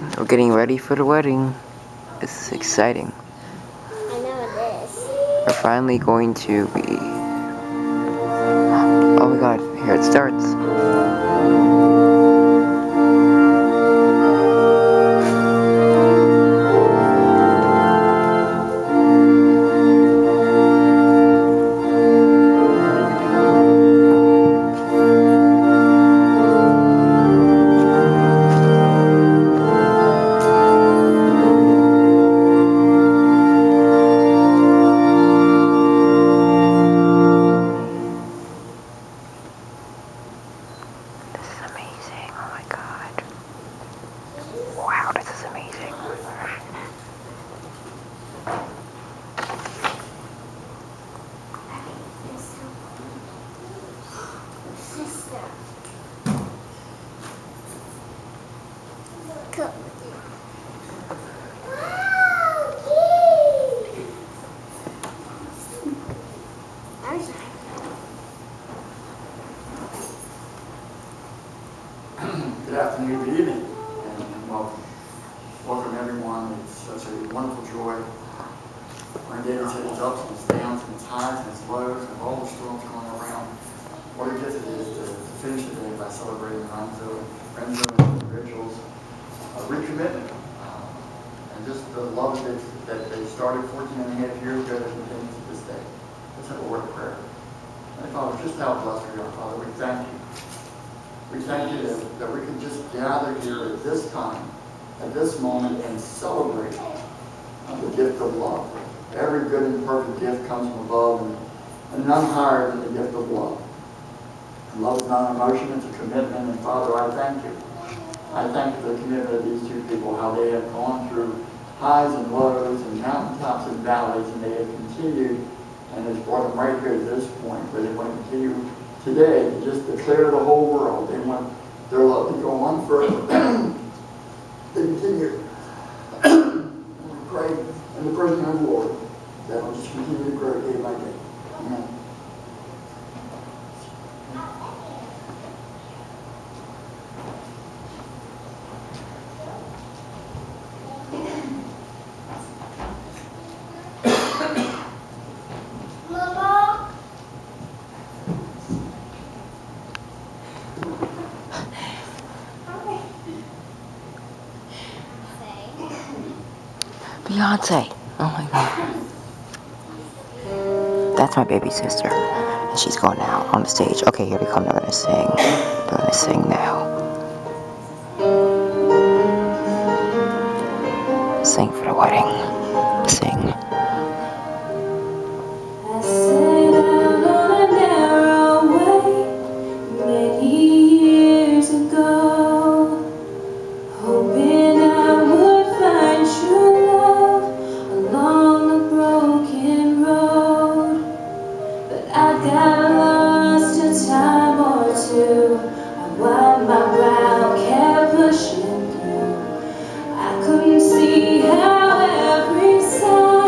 We're getting ready for the wedding. This is exciting. I know it is. We're finally going to be... Oh my god, here it starts. Amazing, oh my god. Wow, this is amazing. Sister. Come. Wow, cute. Good afternoon, good evening, and welcome. Welcome everyone. It's such a wonderful joy. Our day has its ups and its downs and its highs and its lows and all the storms going around. What a gift it is to finish the day by celebrating Renso and the rituals of recommitment. And just the love that they started 14 and a half years ago that continues to this day. Let's have a word of prayer. And Father, just how blessed we are, Father. We thank you. We thank you that we can just gather here at this time, at this moment, and celebrate the gift of love. Every good and perfect gift comes from above, and none higher than the gift of love. And love is not an emotion, it's a commitment. And Father, I thank you. I thank you for the commitment of these two people, how they have gone through highs and lows and mountaintops and valleys, and they have continued, and it's brought them right here to this point where they want to continue today to just declare to the whole world. They want their love to go on forever. They continue. We pray in the person of the Lord that will just continue to grow day by day. Amen. Beyonce. Oh my god. That's my baby sister. And she's going out on the stage. Okay, here they come. They're gonna sing. They're gonna sing now. Sing for the wedding. Sing. See how every side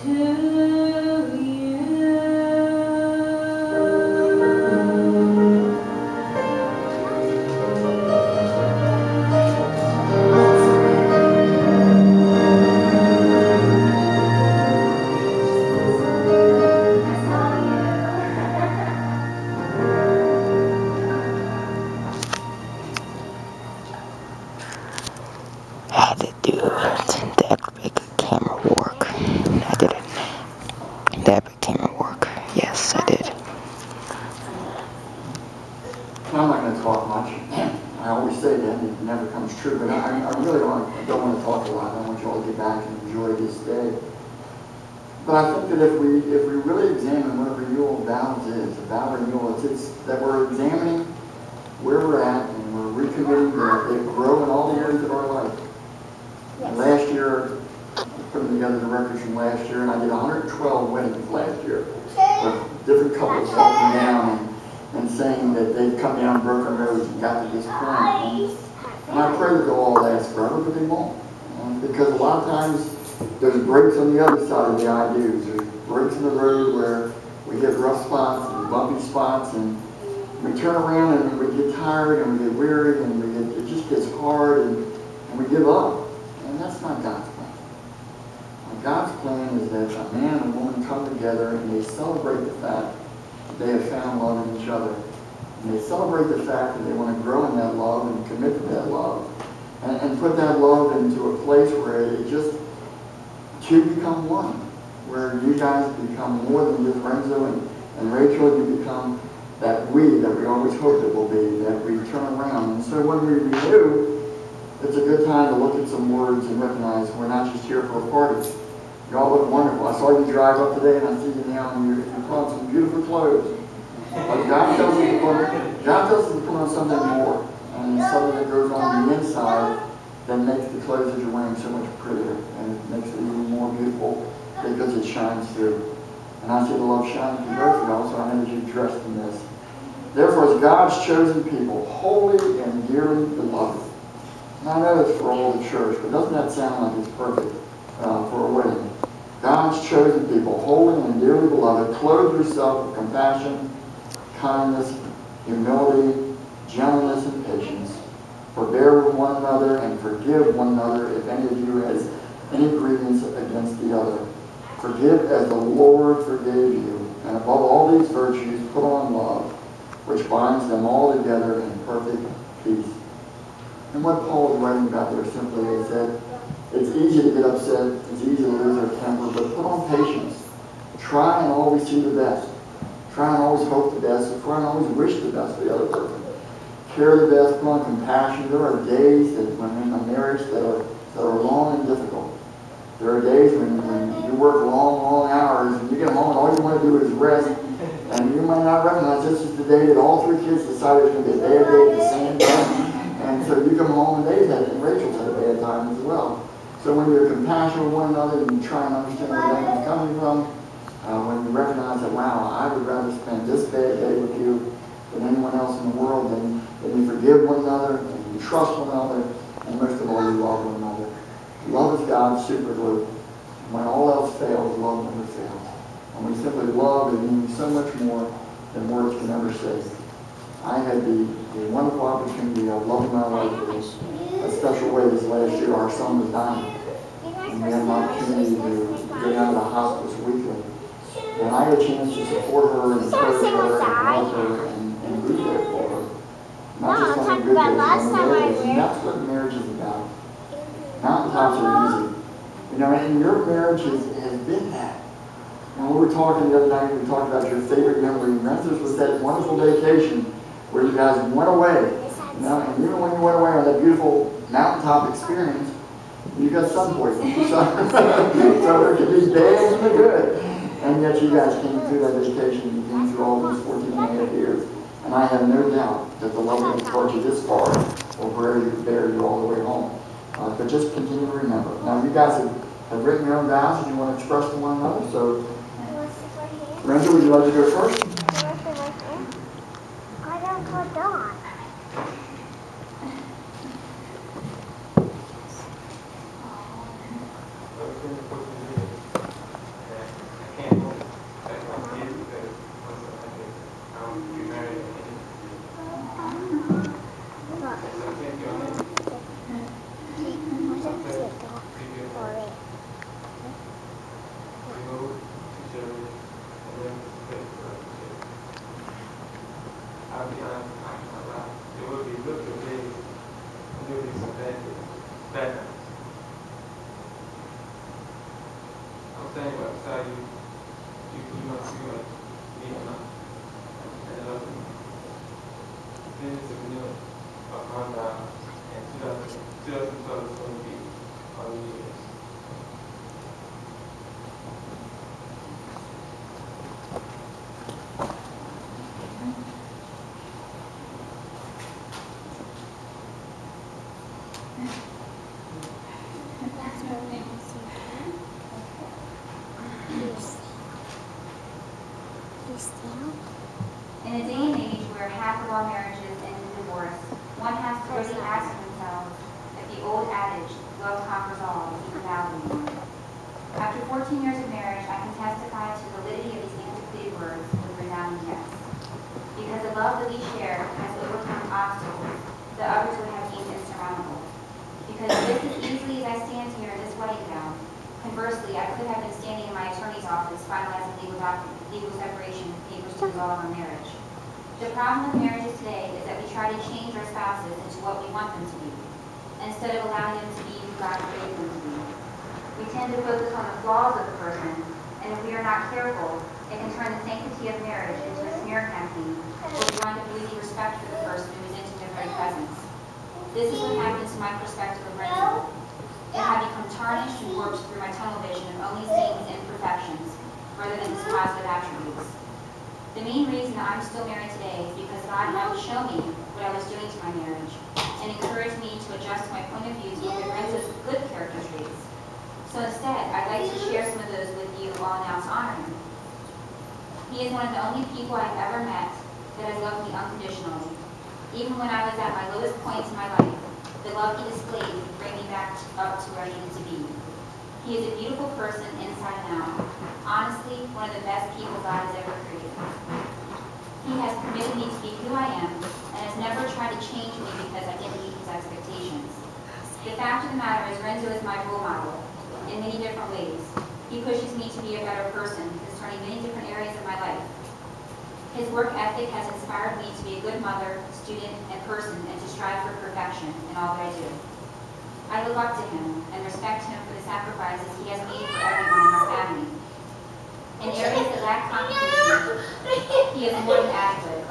Had to do the epic camera work. I did it. The epic camera work. Yes, I did. I'm not going to talk much. I always say that, and it never comes true, but I really don't want to talk a lot. I want you all to get back and enjoy this day. But I think that if we really examine what a renewal of vows is, a vow renewal, it's that we're examining where we're at and we're recommitting to grow in all the areas of our life. Yes. Last year, I put together the records from last year, and I did 112 weddings last year with different couples walking down and saying that they've come down broken roads and got to this point. And I pray that they'll all last forever, but they won't. Because a lot of times there's breaks on the other side of the I do's. There's breaks in the road where we hit rough spots and bumpy spots, and we turn around and we get tired and we get weary and it just gets hard and we give up. And that's not God's plan. God's plan is that a man and a woman come together and they celebrate the fact that they have found love in each other. And they celebrate the fact that they want to grow in that love and commit to that love. And put that love into a place where it just two become one. Where you guys become more than just Renso and Rachel, you become that we always hoped it will be, that we turn around. And so when we renew, it's a good time to look at some words and recognize we're not just here for a party. You all look wonderful. I saw you drive up today and I see you now and you're putting on some beautiful clothes. But God tells us to put on something more. And something that goes on the inside that makes the clothes that you're wearing so much prettier. And it makes it even more beautiful because it shines through. And I see the love shining through both of y'all, so I know that you're dressed in this. Therefore, as God's chosen people, holy and dearly beloved. And I know it's for all the church, but doesn't that sound like it's perfect for a wedding? God's chosen people, holy and dearly beloved, clothe yourself with compassion, kindness, humility, gentleness, and patience. Forbear with one another and forgive one another if any of you has any grievance against the other. Forgive as the Lord forgave you. And above all these virtues, put on love, which binds them all together in perfect peace. And what Paul is writing about there simply is that it's easy to get upset, it's easy to lose our temper, but put on patience. Try and always see the best. Try and always hope the best, try and always wish the best for the other person. Care the best, put on compassion. There are days that when in a marriage that are long and difficult. There are days when you work long hours and you get home and all you want to do is rest. And you might not recognize this is the day that all three kids decided it's going to be a bad day at the same time. And so you come home and they've had it, and Rachel's had a bad time as well. So when you're compassionate with one another and you try and understand where that is coming from, when you recognize that, wow, I would rather spend this bad day with you than anyone else in the world, then you forgive one another, and you trust one another, and most of all, you love one another. Love is God's super glue. When all else fails, love never fails. And we simply love, it means so much more than words can ever say. I had the wonderful opportunity of loving my wife in a special way this last year. Our son was dying. And we had an opportunity to get out of the hospice weekly. And I had a chance to support her and encourage her and love her and be there for her. Not just on the good days, on the bad days. And that's what marriage is about. Mountaintops are easy. You know, and your marriage has been that. And we were talking the other night, we talked about your favorite memory. Renso's was that wonderful vacation where you guys went away. You know, and even when you went away on that beautiful mountaintop experience, you got sun poisoning. So there could be bad and the good. And yet you guys came through that vacation, you came through all these 14 and a half years. And I have no doubt that the love that has brought you this far will bear you all the way home. But just continue to remember. Now, you guys have written your own vows and you want to express to one another. So, Renso, would you like to go first? I don't put on. standing right beside you, you must feel like me or not. And I love you. Then it's a renewal of my vows, and 2012 is going to be our new years. In a day and age where half of all marriages end in divorce, one has to really ask themselves if the old adage, love conquers all, is even valid anymore. After 14 years of marriage, I can testify to the validity of these antiquated words with resounding yes. Because the love that we share has overcome obstacles that others would have deemed insurmountable. Because just as easily as I stand here in this wedding gown, conversely, I could have been standing in my attorney's office finalizing legal separation papers to resolve our marriage. The problem with marriages today is that we try to change our spouses into what we want them to be, instead of allowing them to be who God created them to be. We tend to focus on the flaws of the person, and if we are not careful, it can turn the sanctity of marriage into a smear campaign, where we wind up losing respect for the person who is in their very presence. This is what happens to my perspective of Renso. It had become tarnished and warped through my tunnel vision of only seeing his imperfections, rather than his positive attributes. The main reason that I'm still married today is because God had to show me what I was doing to my marriage and encouraged me to adjust my point of view to look at Renzo's good character traits. So instead, I'd like to share some of those with you all now to honor him. He is one of the only people I've ever met that has loved me unconditionally. Even when I was at my lowest points in my life, the love he displayed would bring me back up to where I needed to be. He is a beautiful person inside and out. Honestly, one of the best people God has ever created. He has permitted me to be who I am and has never tried to change me because I didn't meet his expectations. The fact of the matter is Renso is my role model in many different ways. He pushes me to be a better person concerning many different areas of my life. His work ethic has inspired me to be a good mother, student, and person and to strive for perfection in all that I do. I look up to him and respect him for the sacrifices he has made for everyone in our family. In areas that lack competency, he is more than adequate.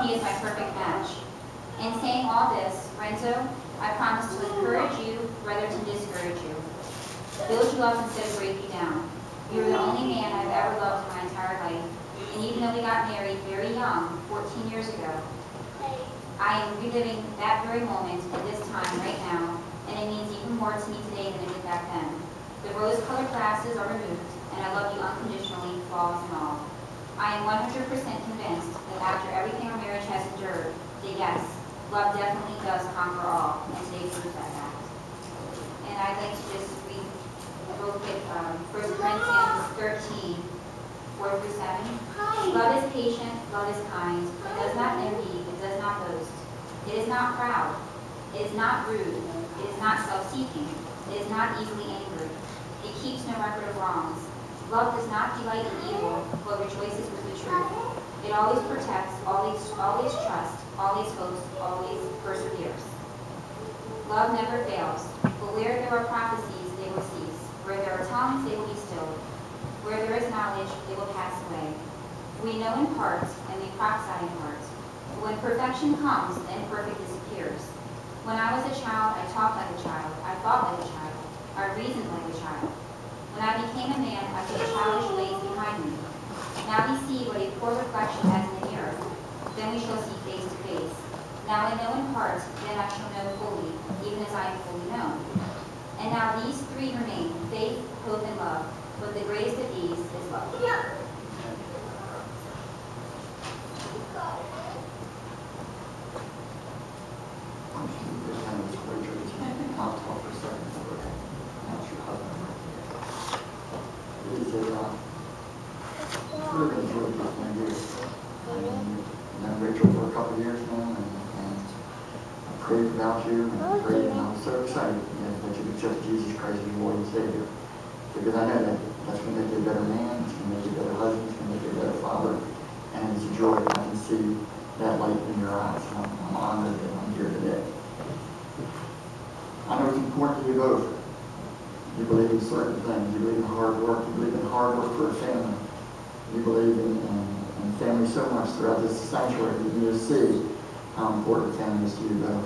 He is my perfect match. In saying all this, Renso, I promise to encourage you rather than discourage you. Build you up instead of break you down. You are the only man I've ever loved in my entire life. And even though we got married very young, 14 years ago, I am reliving that very moment at this time right now, and it means even more to me today than it did back then. The rose-colored glasses are removed, and I love you unconditionally, flaws and all. I am 100% convinced that after everything our marriage has endured, that yes, love definitely does conquer all, and today proves that fact. And I'd like to just read real quick 1 Corinthians 13, 4 through 7. Love is patient, love is kind, it does not envy, it does not boast. It is not proud, it is not rude, it is not self-seeking, it is not easily angered. It keeps no record of wrongs. Love does not delight in evil, but rejoices with the truth. It always protects, always trusts, always hopes, always perseveres. Love never fails, but where there are prophecies, they will cease. Where there are tongues, they will be stilled. Where there is knowledge, they will pass away. We know in part, and we prophesy in part. But when perfection comes, the imperfect disappears. When I was a child, I talked like a child, I thought like a child, I reasoned like a child. When I became a man, I put childish ways behind me. Now we see what a poor reflection has in the mirror. Then we shall see face to face. Now I know in part, then I shall know fully, even as I am fully known. And now these three remain, faith, hope, and love. But the greatest of these is love. Rachel for a couple of years now, and prayed about you, and prayed, and I was so excited that you accept Jesus Christ as your Lord and Savior. Because I know that that's going to make you a better man, it's going to make you a better husband, it's going to make you a better father, and it's a joy. I can see that light in your eyes. I'm honored that I'm here today. I know it's important to you both. You believe in certain things. You believe in hard work. You believe in hard work for a family. You believe in family so much throughout this sanctuary. You can just see how important family is to you both.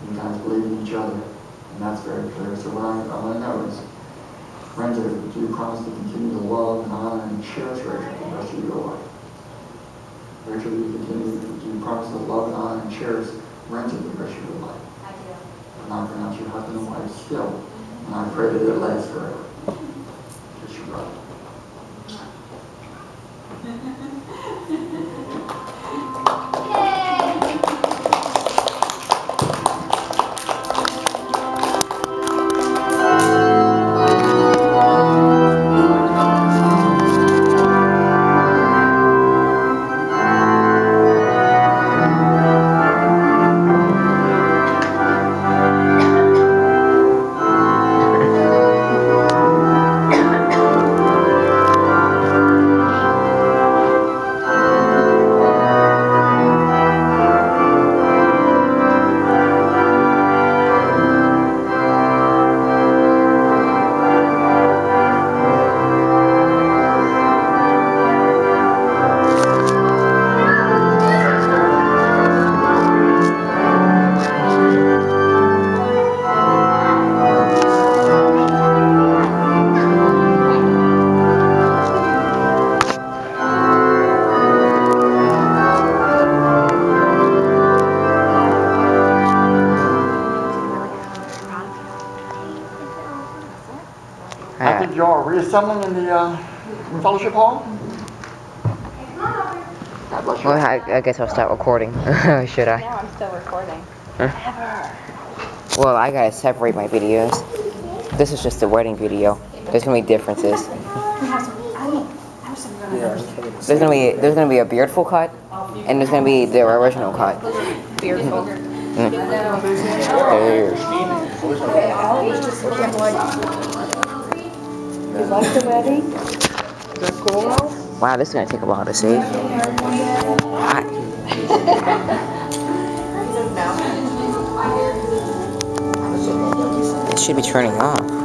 You guys believe in each other, and that's very clear. So what I want to know is, Renso, do you promise to continue to love and honor and cherish Rachel the rest of your life? Rachel, do you promise to love and honor and cherish Renso the rest of your life? I do. And I pronounce your husband and wife still, and I pray that it lasts forever. Kiss your brother. I think y'all are reassembling in the fellowship hall. God bless you. Well, I guess I'll start recording. Should I? No, I'm still recording. Well, I gotta separate my videos. This is just the wedding video. There's gonna be differences. There's gonna be a beardful cut, and there's gonna be the original cut. Beardful. You like the wedding? The cool? Wow, this is gonna take a while to see. It should be turning off.